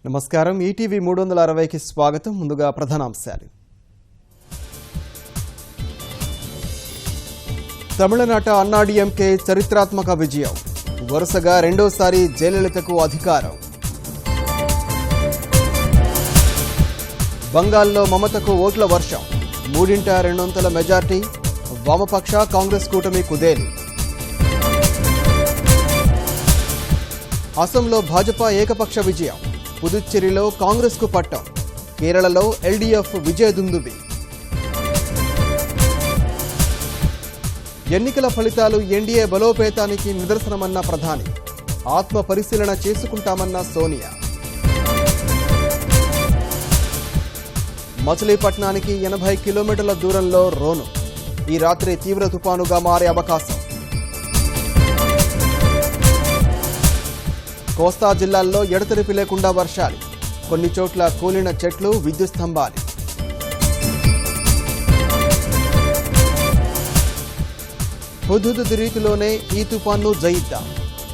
నమస్కారం. ఈటీవీ 360కి స్వాగతం. ముందుగా ప్రధానాంశాలు. తమిళనాట అన్నాడీఎంకే చరిత్రాత్మక విజయం. వరుసగా రెండోసారి జయలలితకు అధికారం. బంగాల్లో మమతకు ఓట్ల వర్షం. 3/200 మెజార్టీ. వామపక్ష కాంగ్రెస్ కూటమి కుదేలు. అసోంలో భాజపా ఏకపక్ష విజయం. పుదుచ్చేరిలో కాంగ్రెస్కు పట్టం. కేరళలో ఎల్డీఎఫ్ విజయదుందుబి. ఎన్నికల ఫలితాలు ఎన్డీఏ బలోపేతానికి నిదర్శనమన్న ప్రధాని. ఆత్మ పరిశీలన చేసుకుంటామన్న సోనియా. మచిలీపట్నానికి 80 కిలోమీటర్ల దూరంలో రోను. ఈ రాత్రి తీవ్ర తుపానుగా మారే అవకాశం. కోస్తా జిల్లాల్లో ఎడతెరిపి లేకుండా వర్షాలు. కొన్ని చోట్ల కూలిన చెట్లు, విద్యుత్ స్తంభాలు. హుద్హుద్ రీతిలోనే ఈ తుపాన్ను జయిద్దాం.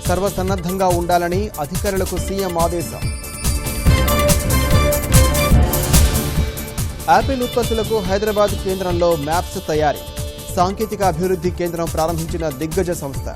సర్వసన్నద్ధంగా ఉండాలని అధికారులకు సీఎం ఆదేశం. యాపిల్ ఉత్పత్తులకు హైదరాబాద్ కేంద్రంలో మ్యాప్స్ తయారీ. సాంకేతిక అభివృద్ధి కేంద్రం ప్రారంభించిన దిగ్గజ సంస్థ.